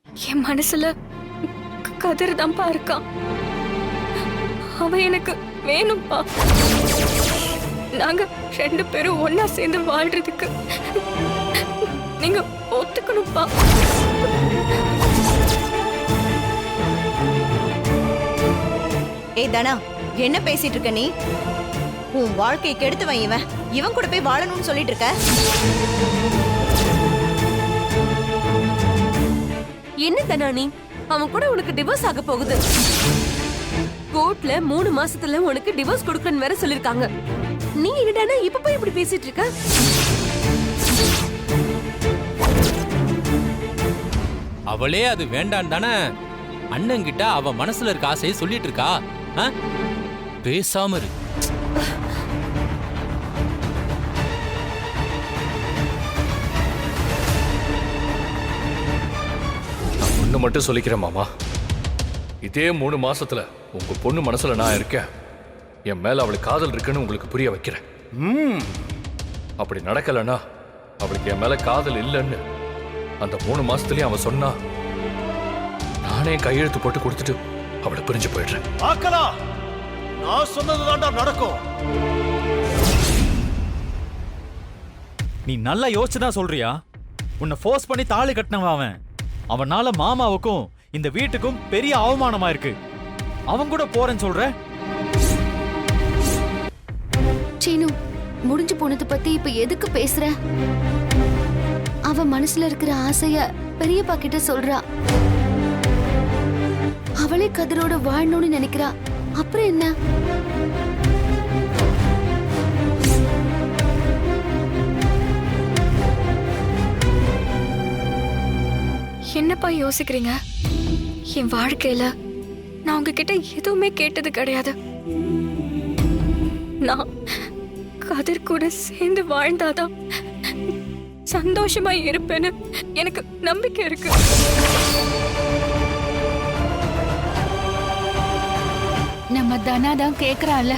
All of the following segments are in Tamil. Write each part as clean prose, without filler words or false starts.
என் மனசுல கதிர் தான்ப்பா இருக்கான். அவன் எனக்கு வேணும்பா. நாங்க 2 பேரும் ஒன்னா சேர்ந்து வாழ்றதுக்கு நீங்க ஒத்துக்கணும்பா. ஏய் தனா, என்ன பேசிட்டு இருக்க நீ? உன் வாழ்க்கையை கெடுத்துவன் இவன் கூட போய் வாழணும்னு சொல்லிட்டு இருக்க. என்ன தனா நீ? அவன் கூட உனக்கு டிவோர்ஸ் ஆக போகுது. கோர்ட்ல 3 மாசத்துல உனக்கு டிவோர்ஸ் கொடுக்கறன்னு வேற சொல்லிருக்காங்க. நீ என்னடானா இப்ப போய் இப்படி பேசிட்டு இருக்க? அவளே அது வேண்டான் தானே அண்ணங்கிட்ட அவ மனசுல இருக்க ஆசையை சொல்லிட்டு இருக்கா. பேசாம இரு. ஒண்ணு மட்டும் சொல்லிக்கிறேன் மாமா, இதே 3 மாசத்துல உங்க பொண்ணு மனசுல நான் இருக்கேன். என் மேல அவளுக்கு காதல் இருக்குன்னு உங்களுக்கு புரிய வைக்கிறேன். அப்படி நடக்கலன்னா அவளுக்கு என் மேல காதல் இல்லைன்னு அந்த 3 மாசத்துலயும் அவன் சொன்னா நானே கையெழுத்து போட்டு கொடுத்துட்டு அவளை பிரிஞ்சு போயிடுறேன். நான் சொன்னதுதான்டா நடக்கும். நீ நல்லா யோசிச்சுதான் சொல்றியா? உன்னை ஃபோர்ஸ் பண்ணி தாலி கட்டினவன் அவன். அவனால மாமாவுக்கும் இந்த வீட்டுக்கும் பெரிய அவமானமா இருக்கு. அவன் கூட போறேன்னு சொல்ற? சீனு, முடிஞ்சு போனது பத்தி இப்ப எதுக்கு பேசுற? அவ மனசுல இருக்கிற ஆசைய பெரியப்பா கிட்ட சொல்றா. அவளே கதிரோட வாழணும்னு நினைக்கிறா. அப்புறம் என்ன? என்னப்பா யோசிக்கிறீங்க? என் வாழ்க்கையில நான் உங்ககிட்ட எதுவுமே கேட்டது கிடையாது. நான் கதிர் கூட சேர்ந்து வாழ்ந்தாதான் சந்தோஷமா இருப்பேன்னு எனக்கு நம்பிக்கை இருக்கு. நம்ம தனா தான் கேக்குறாள்.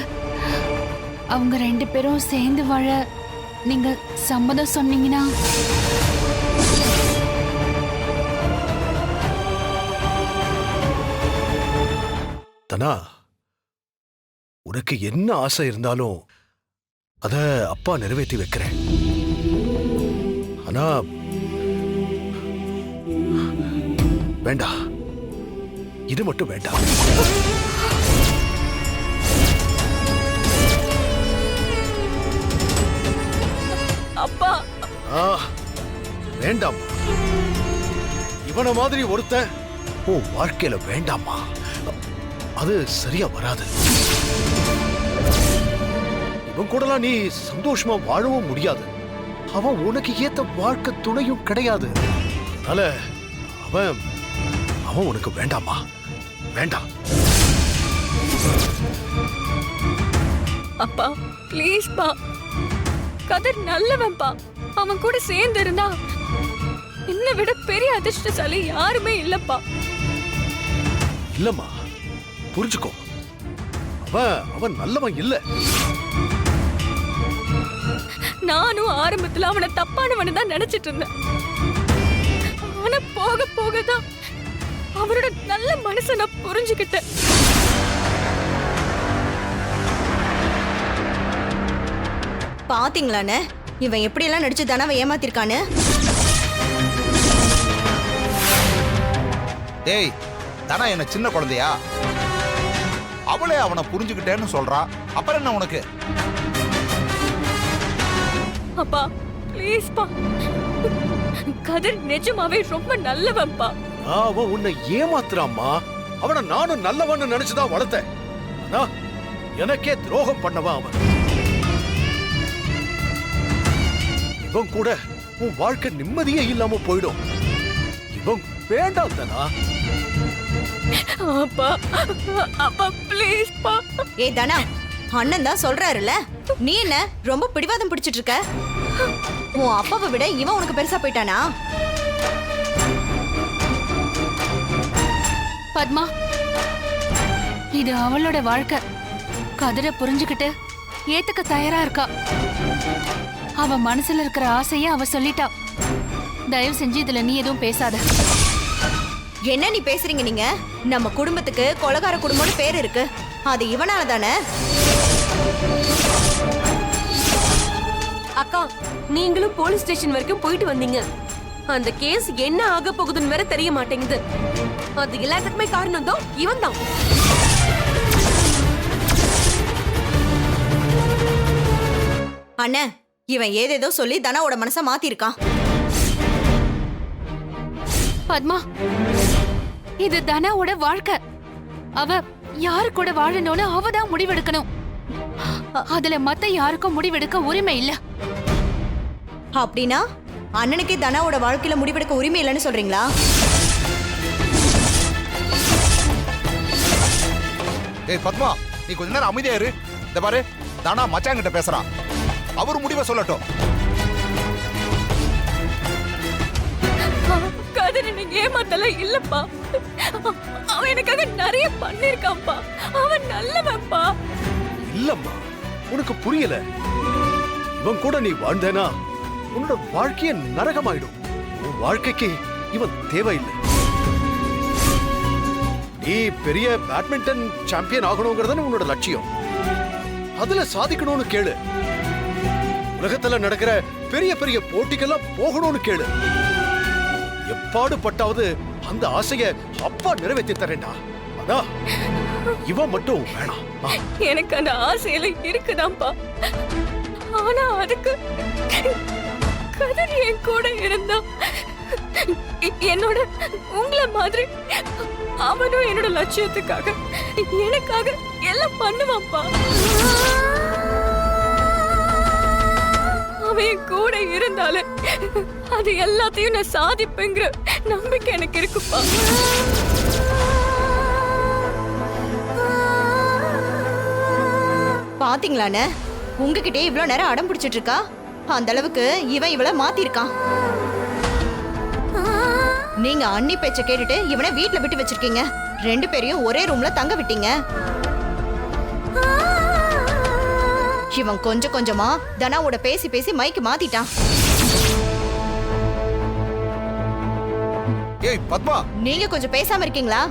அவங்க 2 பேரும் சேர்ந்து வாழ நீங்க சம்மதம் சொன்னீங்கன்னா தனா, உனக்கு என்ன ஆசை இருந்தாலும் அத அப்பா நிறைவேற்றி வைக்கிறேன். ஆனா வேண்டாம், இது மட்டும் வேண்டாம். அப்பா வேண்டாம். இவன மாதிரி ஒருத்தன் உன் வாழ்க்கையில வேண்டாமா? அது சரியா வராது. இவன் கூடலாம் நீ சந்தோஷமா வாழவும் முடியாது. அவன் உனக்கு ஏத்த வாழ்க்கை துணையும் கிடையாது. அதனால அவன் உனக்கு வேண்டாமா? வேண்டாம். அப்பா ப்ளீஸ் பா, கதிர் நல்லவன்பா. அவன் கூட சேர்ந்து இருந்தா என்னை விட பெரிய அதிர்ஷ்டசாலி யாருமே இல்லப்பா. இல்லம்மா, புரிஞ்சுக்கோ. அவன் நல்லவன் இல்ல. நானும் ஆரம்பத்துல அவனை தப்பானவனு தான் நினைச்சிட்டு இருந்தேன். ஆனா போக போகதான் அவரோட நல்ல மனசை நான் புரிஞ்சுக்கிட்டேன். பாத்தீங்களானே இவன் எப்படி எல்லாம் நடிச்சு தனாவை ஏமாத்திருக்கான்னு. டேய், தனா என்ன சின்ன குழந்தையா? அவளே அவனை புரிஞ்சுக்கிட்டேன்னு சொல்றா. அப்புறம் என்ன உனக்கு? அப்பா ப்ளீஸ் பா, கதிர் நிஜமாவே ரொம்ப நல்லவன்பா. அவன் உன்னை ஏமாத்துறாம்மா. அவனை நானும் நல்லவன்னு நினைச்சுதான் வளர்த்தேன். ஆனா எனக்கே துரோகம் பண்ணவன் அவன். இவன் கூட உன் வாழ்க்கை நிம்மதியே இல்லாம போயிடும். இவன் வேண்டாம் தானா? அப்பா அப்பா ப்ளீஸ் பா. ஏய் தனா, அண்ணன் தான் சொல்றாருல்ல, நீ என்ன ரொம்ப பிடிவாதம் பிடிச்சிட்டு இருக்க? உன் அப்பாவை விட இவன் உனக்கு பெருசா போயிட்டானா? பத்மா, இது அவளோட வாழ்க்கை. கதிரை புரிஞ்சுக்கிட்டு ஏத்துக்க தயாரா இருக்கா. அவ மனசுல இருக்கிற ஆசைய அவ சொல்லிட்டா. தயவு செஞ்சு இதுல நீ எதுவும் பேசாத. என்ன நீ பேசுறீங்க நீங்க? நம்ம குடும்பத்துக்கு கொலகார குடும்பம்னு பேர் இருக்கு. அது இவனால தானே? அக்கா, நீங்களும் போலீஸ் ஸ்டேஷன் வரைக்கும் போயிட்டு வந்தீங்க. அந்த கேஸ் என்ன ஆக போகுதுன்னு வேற தெரிய மாட்டேங்குது. அது எல்லாத்துக்குமே காரணம் தான் இவன் தான். அண்ணே, இவன் ஏதேதோ சொல்லி தனாவோட மனசை மாத்திருக்கான். பத்மா, இது தனாவோட வாழ்க்கை. அவ யாரு கூட வாழணும்னு அவ தான் முடிவெடுக்கணும். அதுல மத்த யாருக்கும் முடிவெடுக்க உரிமை இல்ல. அப்படின்னா அண்ணனுக்கே தனாவோட வாழ்க்கையில முடிவெடுக்க உரிமை இல்லைன்னு சொல்றீங்களா? ஏய் பத்மா, நீ கொஞ்ச நேரம் அமைதியா இரு. இந்த பாரு, தானா மச்சாங்கிட்ட பேசுறான். அவர் முடிவை சொல்லட்டும். கதிர நீங்க ஏமாத்தல இல்லப்பா. அவன் எனக்காக நிறைய பண்ணிருக்கான்ப்பா. அவன் நல்லவன்ப்பா. இல்லம்மா, உனக்கு புரியல. இவன் கூட நீ வாழ்ந்தேனா உன்னோட வாழ்க்கைய நரகமாயிடும். உன் வாழ்க்கைக்கு இவன் தேவையில்லை. நீ பெரிய பேட்மிண்டன் சாம்பியன் ஆகணுங்கிறதான உன்னோட லட்சியம். அதுல சாதிக்கணும்னு கேளு. உலகத்துல நடக்கிற பெரிய பெரிய போட்டிக்கெல்லாம் போகணும்னு கேளு. எப்பாடு பட்டாவது அந்த ஆசைய அப்பா நிறைவேற்றி தரேன்டா. அதான் இவன் மட்டும் வேணாம். எனக்கு அந்த ஆசையில இருக்குதான்ப்பா. ஆனா அதுக்கு கதிர் என் கூட இருந்தா என்னோட உங்களை மாதிரி அவனும் என்னோட லட்சியத்துக்காக எனக்காக எல்லாம் பண்ணுவான்ப்பா. அவன் என் கூட இருந்தாலே அது எல்லாத்தையும் நான் சாதிப்பேங்கிற நம்பிக்கை எனக்கு இருக்குப்பா. பாத்தீங்களாண்ணே, உங்ககிட்டே இவ்வளவு நேரம் அடம் பிடிச்சிட்டு இருக்கா. அந்த அளவுக்கு இவன் இவள மாத்திருக்கான். நீங்க அண்ணி பேச்ச கேட்டுட்டு இவனை வீட்டுல விட்டு வச்சிருக்கீங்க. 2 பேரையும் ஒரே ரூம்ல தங்க விட்டீங்க. இவன் கொஞ்சம் கொஞ்சமா தனாவோட பேசி பேசி மைக்கு மாத்திட்டான். ஏய் பத்மா, நீங்க கொஞ்சம் பேசாம இருக்கீங்களா?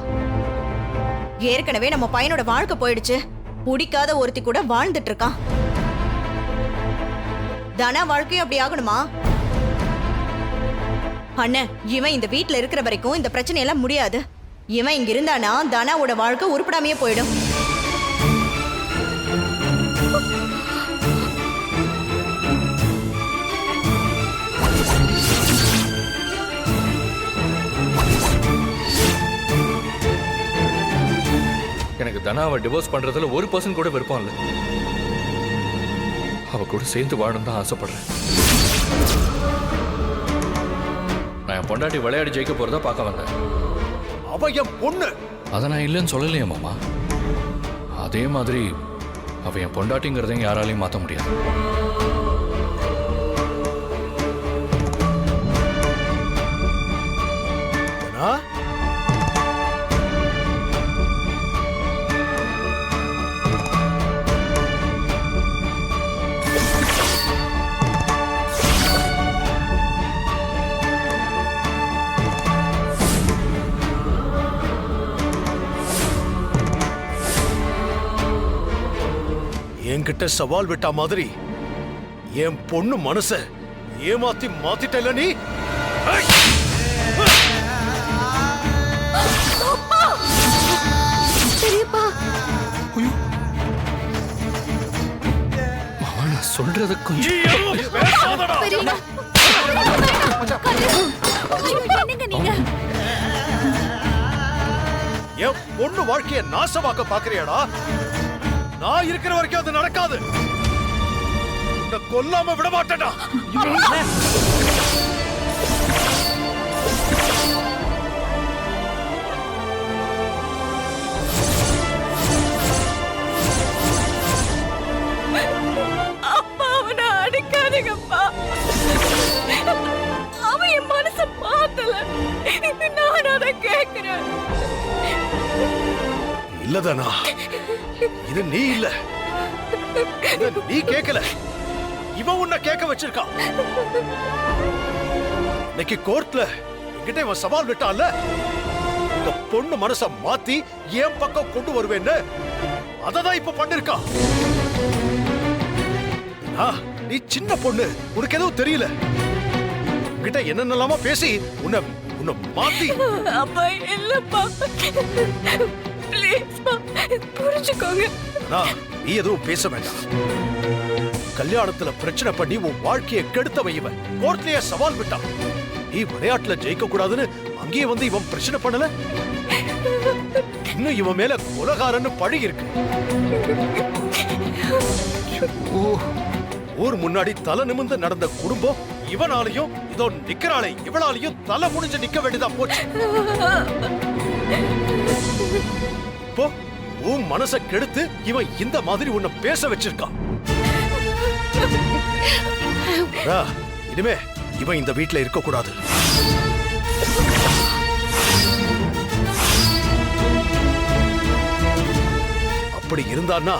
ஏற்கனவே நம்ம பையனோட வாழ்க்கை போயிடுச்சு. பிடிக்காத ஒருத்தி கூட வாழ்ந்துட்டு இருக்கான். தனா வாழ்க்கையும் அப்படி ஆகணுமா? அண்ணன், இவன் இந்த வீட்டுல இருக்கிற வரைக்கும் இந்த பிரச்சனை எல்லாம் முடியாது. இவன் இங்க இருந்தானா தனாவோட வாழ்க்கை உருப்படாமையே போயிடும். எனக்கு தனாவை டிவோர்ஸ் பண்றதுல 1% கூட விருப்பம் இல்லை. அவ கூட சேர்ந்து வாழணும் தான் ஆசைப்படுறேன். நான் என் பொண்டாட்டி விளையாடி ஜெயிக்க போறதா பார்க்க வந்தேன். அவ என் பொண்ணு. அதை நான் இல்லைன்னு சொல்லலையே மாமா. அதே மாதிரி அவ என் பொண்டாட்டிங்கிறதையும் யாராலையும் மாற்ற முடியாது. தனா, என்கிட்ட சவால் விட்டா மாதிரி என் பொண்ணு மனச ஏமாத்தி மாத்திட்டல நீ. பெரியப்பா, மாமா, நான் சொல்றத கொஞ்சம் பெரியப்பா, என்னங்க நீங்க? என் பொண்ணு வாழ்க்கைய நாசமாக்க பாக்குறியாடா? நான் இருக்கிற வரைக்கும் அது நடக்காது. உன்னை கொல்லாம விட மாட்டேன்டா. அப்பா, அவனை அடிக்காதீங்கப்பா. அவன் என் மனச மாத்தல. நான் அதை கேட்கிறேன். இல்லதானா, இது நீ இல்ல. இத நீ கேட்கல, இவன் உன்னை கேட்க வச்சிருக்கான். இன்னைக்கு கோர்ட்ல என்கிட்ட இவன் சவால் விட்டான்ல, எங்க பொண்ணு மனச மாத்தி என் பக்கம் கொண்டு வருவேன்னு அததான் இப்ப பண்ணிருக்கா. நீ சின்ன பொண்ணு, உனக்கு எதுவும் தெரியல. உன்கிட்ட என்னென்னலாமா பேசி உன்னை மாத்தி. அப்பா இல்லப்பா, ப்ளீஸ் புரிஞ்சுக்கோங்க. நீ எதுவும் பேச வேண்டாம். கல்யாணத்துல பிரச்சனை பண்ணி உன் வாழ்க்கையை கெடுத்தவன் இவன். கோர்ட்லயே சவால் விட்டான். நீ விளையாட்டுல ஜெயிக்க கூடாதுன்னு அங்கேயே வந்து இவன் பிரச்சனை பண்ணல. இன்னும் இவன் மேல கொலகாரன்னு பழி இருக்கு. ஊர் முன்னாடி தலை நிமிர்ந்து நடந்த குடும்பம் இவனாலையும் இதோ நிக்கிறாளே இவனாலையும் தலை முடிஞ்சு நிக்க வேண்டியதா போச்சு. இப்போ உன் மனச கெடுத்து இவன் இந்த மாதிரி உன்னை பேச வச்சிருக்கான். இனிமே இவன் இந்த வீட்டுல இருக்க கூடாது. அப்படி இருந்தான்னா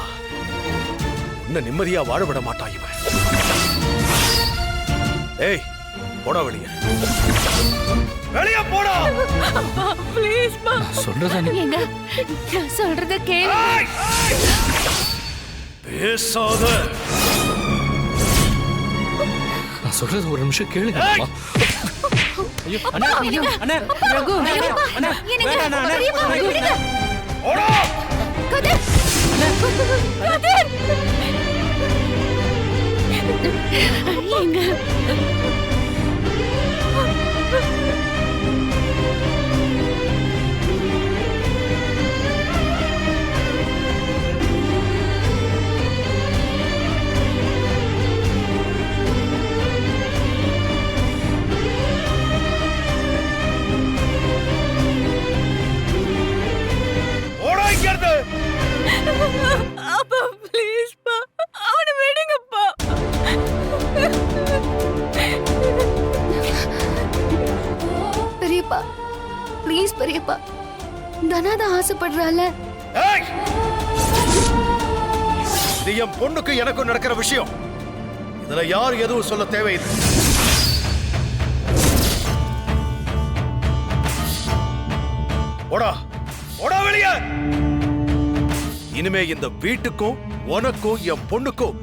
இன்னும் நிம்மதியா வாழ விட மாட்டான் இவன். ஏய், போடா வெளியே, வெளியே போடா. ப்ளீஸ் பா, சொல்றதா நீ? எங்க நான் சொல்றத கேளு. பேசாத. நான் சொல்றது ஒரு நிமிஷம் கேளுங்க. ஐயோ அண்ணா, அண்ணா, ரகு, அண்ணா, வேண்டாம் அண்ணா. போடா. கதிர், கதிர், எங்க அப்பா ப்ளீஸ் பா, அவனை விடுங்கப்பா. பெரியப்பா ப்ளீஸ் பெரியப்பா, தனாதான் ஆசைப்படுறால. இது என் பொண்ணுக்கு எனக்கும் நடக்கிற விஷயம். இதுல யார் எதுவும் சொல்ல தேவையில்லை. போடா, போடா வெளியே. இனிமே இந்த வீட்டுக்கும் உனக்கும் என் பொண்ணுக்கும்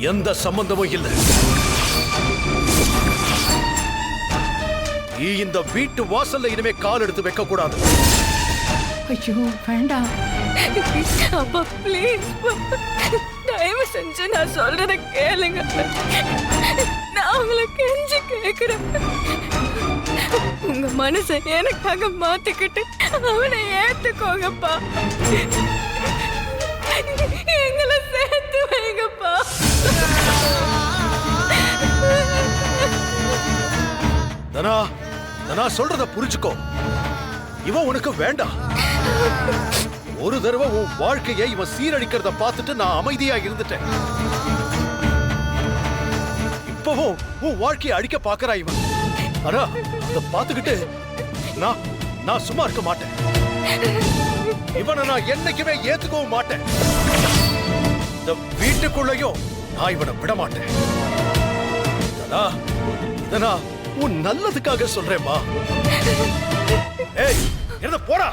எந்த சம்பந்தமும் இல்லை. நீ இந்த வீட்டு வாசல்ல இனிமே கால் எடுத்து வைக்க கூடாது. ஐயோ வேண்டாம். அப்பா ப்ளீஸ், தயவு செஞ்சு நான் சொல்றத கேளுங்க. நான் உங்களை கெஞ்சி கேக்குறேன். உங்க மனசை எனக்காக மாத்திக்கிட்டு அவனை ஏத்துக்கோங்கப்பா. எங்களை சேர்த்து வைங்கப்பா. தனா, தனா சொல்றத புரிஞ்சுக்கோ. இவன் உனக்கு வேண்டாம். ஒரு தடவை உன் வாழ்க்கையை இவன் சீரழிக்கிறத பார்த்துட்டு நான் அமைதியா இருந்துட்டேன். இப்பவும் உன் வாழ்க்கையை அழிக்க பாக்குறா இவன். ஆனா இத பார்த்துக்கிட்டு நான் சும்மா இருக்க மாட்டேன். இவனை நான் என்னைக்குமே ஏத்துக்கவும் மாட்டேன். இந்த வீட்டுக்குள்ளேயும் நான் இவனை விட மாட்டேன். இதனா உன் நல்லதுக்காக சொல்றேம்மா. ஏய், என்ன போடா.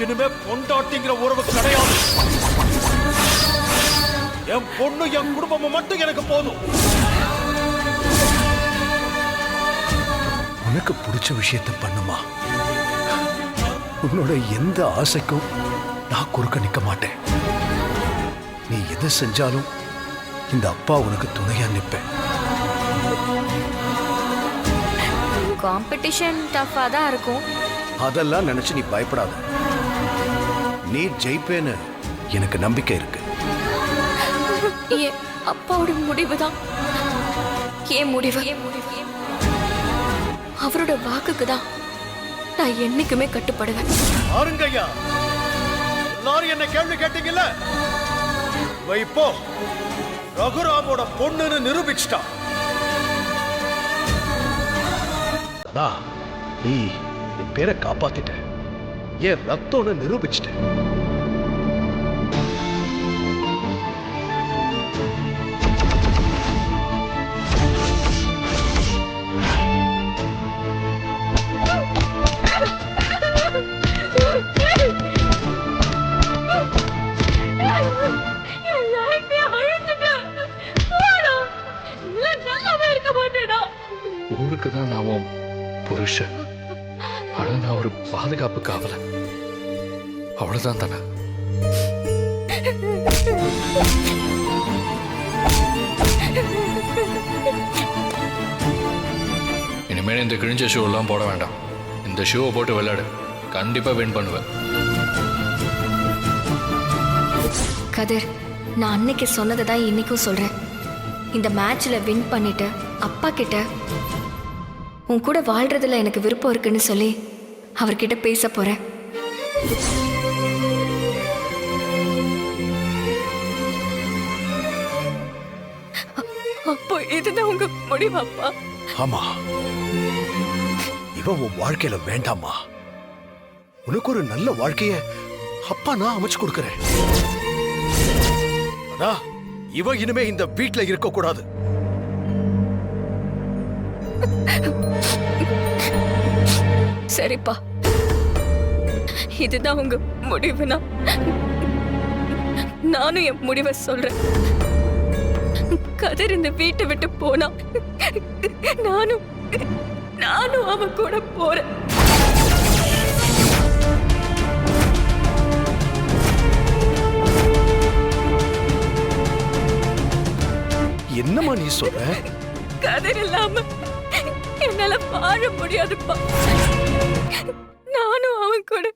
இனிமே பொண்டாட்டிங்கிற உறவு கிடையாது. என் பொண்ணு என் குடும்பமும் மட்டும் எனக்கு போதும். உனக்கு பிடிச்ச விஷயத்தை பண்ணுமா. உன்னோட எந்த ஆசைக்கும் நான் குறுக்க நிக்க மாட்டேன். நீ எதை செஞ்சாலும் இந்த அப்பா உனக்கு துணையா நிப்பேன். காம்படிஷன் டஃபா தான் இருக்கும். அதெல்லாம் நினைச்சு நீ பயப்படாத. நீ ஜெயிப்பேன்னு எனக்கு நம்பிக்கை இருக்கு. அப்பாவோட முடிவுதான் ஏன் முடிவு. அவரோட வாக்குக்கு தான் நான் என்னைக்குமே கட்டுப்படுவேன். பாருங்க ஐயா, எல்லாரும் என்ன கேள்வி கேட்டீங்கல்ல, இப்போ ரகுராமோட பொண்ணுன்னு நிரூபிச்சிட்டா. நீ என் பேரை காப்பாத்திட்ட. என் ரத்தம்னு நிரூபிச்சிட்டேன். ஊருக்கு தான் நான் உன் புருஷன், ஆனா நான் ஒரு பாதுகாப்பு காவல. அவ்வளவுதான் தானே. இனிமேல் இந்த கிழிஞ்ச ஷூ எல்லாம் போட வேண்டாம். இந்த ஷூவை போட்டு விளையாடு, கண்டிப்பா வின் பண்ணுவேன். கதிர், நான் அன்னைக்கு சொன்னதை தான் இன்னைக்கும் சொல்றேன். இந்த மேட்ச்ல வின் பண்ணிட்டு அப்பா கிட்ட உன் கூட வாழ்றதுல எனக்கு விருப்பம் இருக்குன்னு சொல்லி அவர்கிட்ட பேச போறேன். அப்போ இதுதான் உங்க முடிவாப்பா? ஆமா, இவன் உன் வாழ்க்கையில வேண்டாமா? உனக்கு ஒரு நல்ல வாழ்க்கைய அப்பா நான் அமைச்சு கொடுக்கிறேன். ஆனா இவன் இனிமே இந்த வீட்ல இருக்க கூடாது. சரிப்பா, இதுதான் உங்க முடிவுனா நானும் என் முடிவை சொல்றேன். கதிர் இந்த வீட்டை விட்டு போனா நானும் அவன் கூட போறேன். என்னம்மா நீ சொல்ற? கதிர் இல்லாம என்னால வாழ முடியாதுப்பா. நானும் அவன் கூட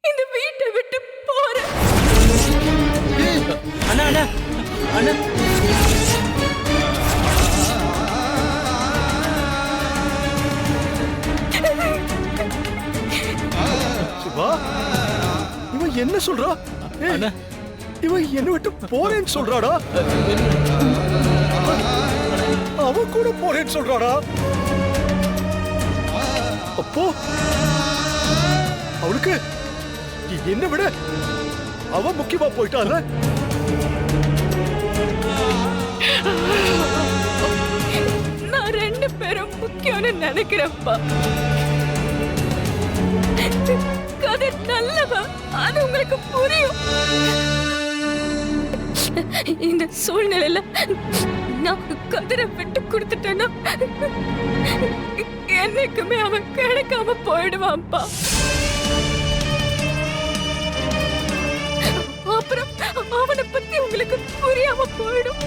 இந்த வீட்டை விட்டு போறேன். அண்ணா அண்ணா அண்ணா, சிவா, இவன் என்ன சொல்றா? அண்ணா, இவன் என்ன விட்டு போறேன்னு சொல்றாடா. அவன் கூட போறேன்னு சொல்றாடா. அப்போ அவளுக்கு என்ன விட அவன் முக்கியமா போயிட்டான்ல. நான் ரெண்டு பேரும் முக்கியம்னு நினைக்கிறேன்ப்பா. கதிர் நல்லவன், அது உங்களுக்கு புரியும். இந்த சூழ்நிலையில நான் கதிரை விட்டு கொடுத்துட்டேன்னா என்னைக்குமே அவன் கிடைக்காம போயிடுவான்ப்பா. அப்புறம் அவனை பத்தி உங்களுக்கு புரியாம போயிடும்.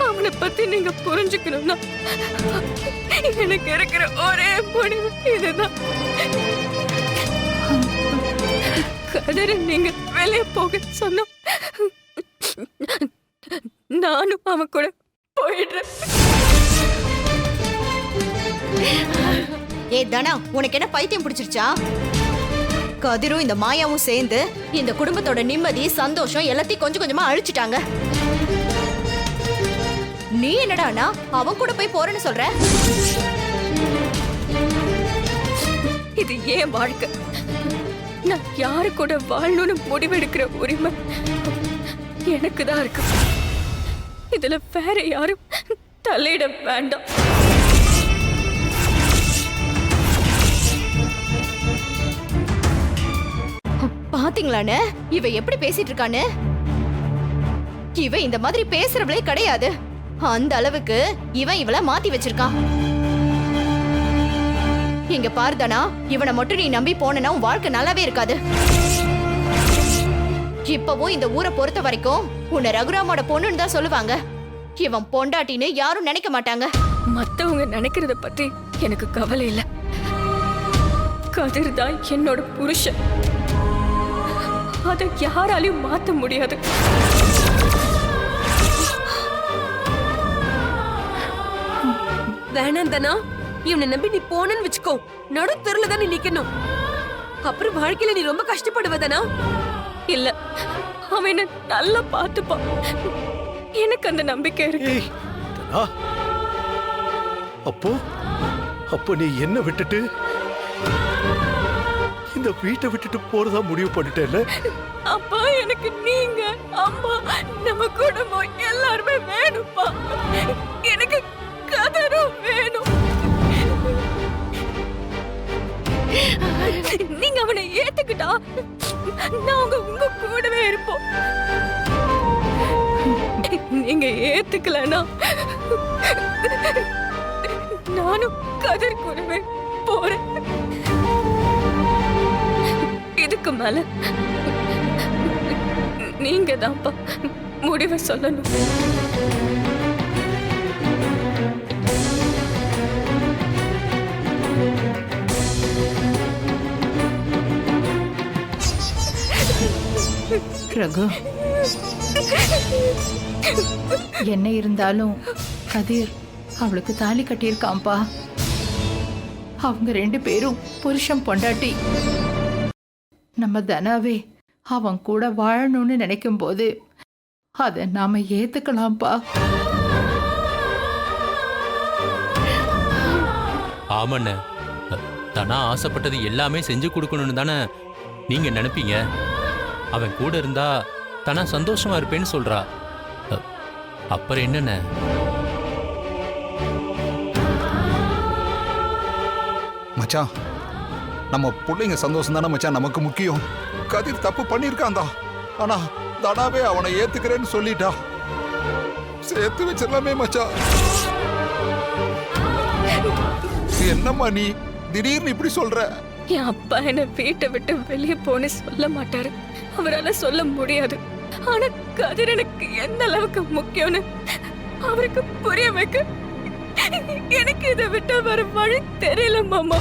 அவனை பத்தி நீங்க புரிஞ்சுக்கணும்னா எனக்கு இருக்கிற ஒரே முடிவு இதுதான். கதிரை நீங்க வெளியே போக சொன்ன நானும் அவன் கூட போயிடுறேன். ஏ தனா, உனக்கு என்ன பைத்தியம் பிடிச்சிருச்சா? கதிரும் இந்த மாயாவும் சேர்ந்து இந்த குடும்பத்தோட நிம்மதி சந்தோஷம் எல்லாத்தையும் கொஞ்சம் கொஞ்சமா அழிச்சிட்டாங்க. நீ என்னடானா அவன் கூட போய் போறேன்னு சொல்ற? இது ஏன் வாழ்க்கை? நான் யாரு கூட வாழணும்னு முடிவெடுக்கிற உரிமை எனக்கு தான் இருக்கு. இதுல வேற யாரும் தலையிட வேண்டாம். பாத்தீங்களான்னு இவ எப்படி பேசிட்டு இருக்கான்னு? இவ இந்த மாதிரி பேசுறவளே கிடையாது. அந்த அளவுக்கு இவன் இவள மாத்தி வச்சிருக்கான். இங்க பாருதானா, இவனை மட்டும் நீ நம்பி போனா உன் வாழ்க்கை நல்லாவே இருக்காது. இப்பவும் இந்த ஊரை பொறுத்த வரைக்கும் உன்னை ரகுராமோட பொண்ணுன்னு தான் சொல்லுவாங்க. இவன் பொண்டாட்டின்னு யாரும் நினைக்க மாட்டாங்க. மத்தவங்க நினைக்கிறத பத்தி எனக்கு கவலை இல்ல. கதிர் தான் என்னோட புருஷன். அதை யாராலையும் மாத்த முடியாது. வேணாம் தானா, இவனை நம்பி நீ போனன்னு வச்சுக்கோ, நடு தெருல தான் நீ நிக்கணும். அப்புறம் வாழ்க்கையில நீ ரொம்ப கஷ்டப்படுவதானா? இல்ல, அவன் என்ன நல்லா பார்த்துப்பான். எனக்கு அந்த நம்பிக்கை இருக்கு. ஏய், தனா, அப்போ நீ என்ன விட்டுட்டு இந்த வீட்டை விட்டுட்டு போறதா முடிவு பண்ணிட்டேல்ல? அப்பா எனக்கு நீங்க அம்மா நம்ம குடும்பம் எல்லாருமே வேணும்ப்பா. எனக்கு கதரும் வேணும். நீங்க அவனை ஏத்துக்கிட்டா நாங்க உங்க கூடவே இருப்போம். நீங்க ஏத்துக்கலனா நானும் கதர் கூடவே போறேன். இதுக்கு மேல நீங்க தான்ப்பா முடிவை சொல்லணும். ரகு, என்ன இருந்தாலும் கதிர் அவளுக்கு தாலி கட்டியிருக்காம்பா. அவங்க 2 பேரும் புருஷன் பொண்டாட்டி. நம்ம தனாவே அவன் கூட வாழணும்னு நினைக்கும் போது அதை நாம ஏத்துக்கலாம்ப்பா. ஆமாண்ண, தனா ஆசைப்பட்டது எல்லாமே செஞ்சு கொடுக்கணும்னு தானே நீங்க நினைப்பீங்க. அவன் கூட இருந்தா தனா சந்தோஷமா இருப்பேன்னு சொல்றா. அப்புறம் என்னண்ண? மச்சான், நம்ம பிள்ளைங்க சந்தோஷம் தானே மச்சான் நமக்கு முக்கியம். கதிர் தப்பு பண்ணியிருக்கான் தான், ஆனா தனாவே அவனை ஏத்துக்கிறேன்னு சொல்லிட்டா. சேர்த்து வச்சிடலாமே மச்சான். என்னம்மா நீ திடீர்னு இப்படி சொல்ற? என் அப்பா என்ன வீட்டை விட்டு வெளியே போன்னு சொல்ல மாட்டாரு. அவரால் சொல்ல முடியாது. ஆனா கதிர் எனக்கு எந்த அளவுக்கு முக்கியம்னு அவருக்கு புரிய வைக்க எனக்கு இதை விட்டு வர வழி தெரியல மாமா.